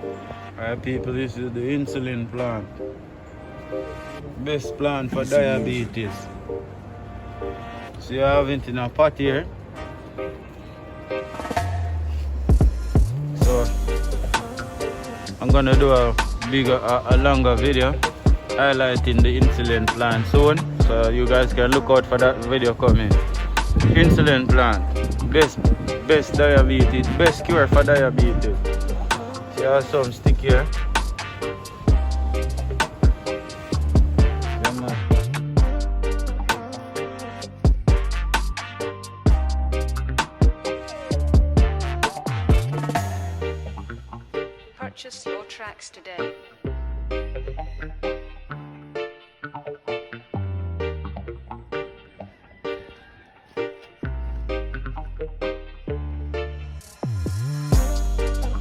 Alright people, this is the insulin plant. Best plant for diabetes. So you have it in a pot here. So I'm gonna do a longer video highlighting the insulin plant soon. So you guys can look out for that video coming. Insulin plant. Best diabetes, best cure for diabetes. So you have some stick here. Purchase your tracks today.